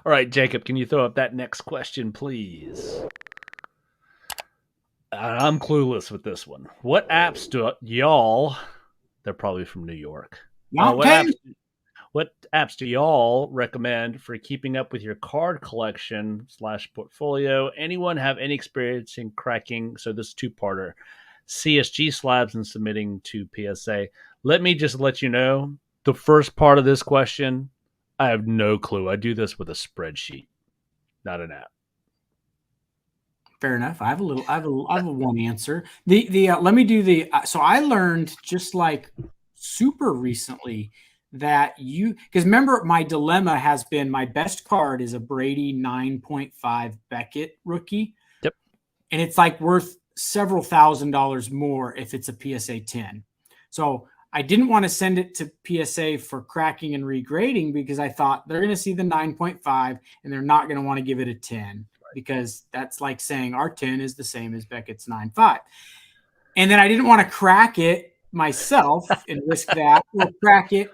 All right, Jacob, can you throw up that next question, please? I'm clueless with this one. What apps do y'all? They're probably from New York. What Okay. apps? What apps do y'all recommend for keeping up with your card collection / portfolio? Anyone have any experience in cracking? So this two-parter, CSG slabs and submitting to PSA. Let me just let you know, the first part of this question, I have no clue. I do this with a spreadsheet, not an app. Fair enough. I have a one answer. Let me do the. So I learned just like super recently that because remember my dilemma has been my best card is a Brady 9.5 Beckett rookie. Yep. And it's like worth several $1,000s more if it's a PSA 10. So I didn't want to send it to PSA for cracking and regrading because I thought they're going to see the 9.5 and they're not going to want to give it a 10 because that's like saying our 10 is the same as Beckett's 9.5. And then I didn't want to crack it myself and risk that, or crack it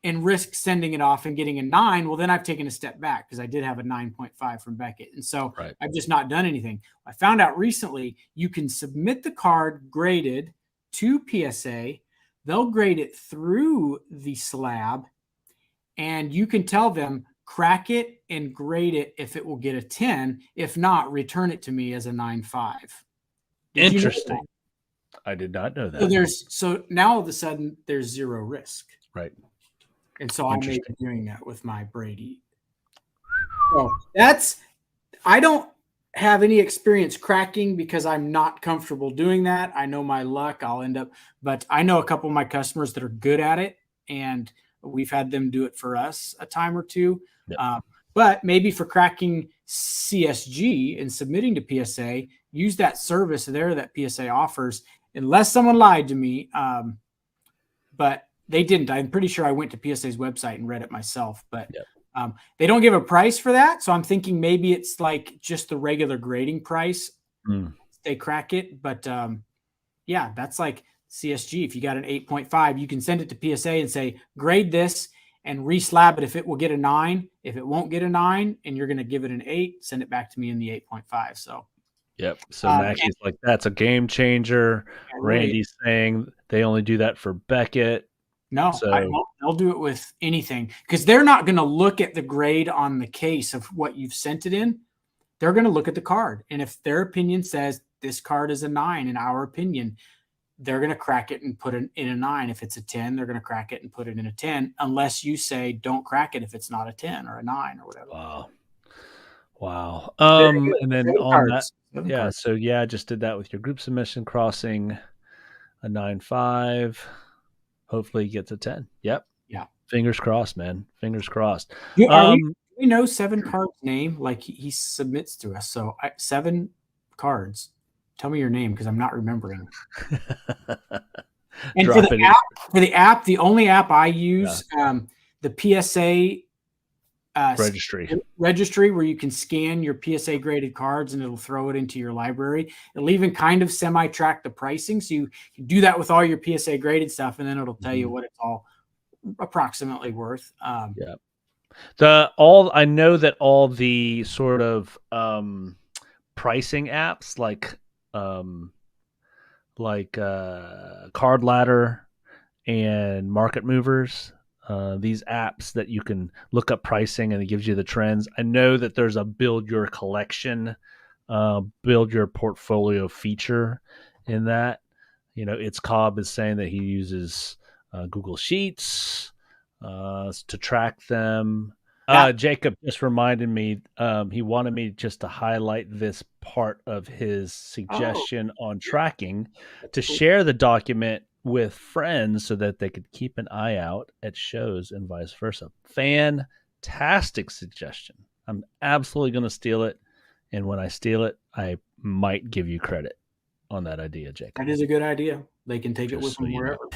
and risk sending it off and getting a 9. Well, then I've taken a step back because I did have a 9.5 from Beckett. And so I've just not done anything. I found out recently you can submit the card graded to PSA. They'll grade it through the slab, and you can tell them crack it and grade it if it will get a 10. If not, return it to me as a 9.5. Interesting. I did not know that. So now all of a sudden there's zero risk. Right. And so I may be doing that with my Brady. So I don't have any experience cracking because I'm not comfortable doing that. I know my luck, I'll end up, but I know a couple of my customers that are good at it, and we've had them do it for us a time or two. Yep. But maybe for cracking CSG and submitting to PSA, use that service there that PSA offers, unless someone lied to me. But they didn't. I'm pretty sure I went to PSA's website and read it myself, but they don't give a price for that. So I'm thinking maybe it's like just the regular grading price. They crack it. But yeah, that's like CSG. If you got an 8.5, you can send it to PSA and say, grade this and reslab it if it will get a 9. If it won't get a 9 and you're going to give it an 8, send it back to me in the 8.5. So yep. So Mackey's like, that's a game changer. Randy's saying they only do that for Beckett. No, they'll do it with anything because they're not going to look at the grade on the case of what you've sent it in. They're going to look at the card. And if their opinion says this card is a 9, in our opinion, they're going to crack it and put it in a 9. If it's a 10, they're going to crack it and put it in a 10, unless you say don't crack it if it's not a 10 or a 9 or whatever. Wow. And then on cards. That, so I just did that with your group submission crossing a 9.5. Hopefully he gets a 10. Yep. Yeah. Fingers crossed, man. Fingers crossed. We know 7 cards name like he submits to us. So 7 cards. Tell me your name because I'm not remembering. And for the app, the only app I use, the PSA registry where you can scan your PSA graded cards and it'll throw it into your library. It'll even kind of semi-track the pricing. So you do that with all your PSA graded stuff, and then it'll tell you what it's all approximately worth. I know that all the sort of pricing apps like Card Ladder and Market Movers, these apps that you can look up pricing and it gives you the trends. I know that there's a build your collection, build your portfolio feature in that. You know, Cobb is saying that he uses Google Sheets to track them. Jacob just reminded me, he wanted me just to highlight this part of his suggestion on tracking to share the document with friends so that they could keep an eye out at shows and vice versa. Fantastic suggestion. I'm absolutely going to steal it. And when I steal it, I might give you credit on that idea, Jacob. That is a good idea. They can take it with them wherever.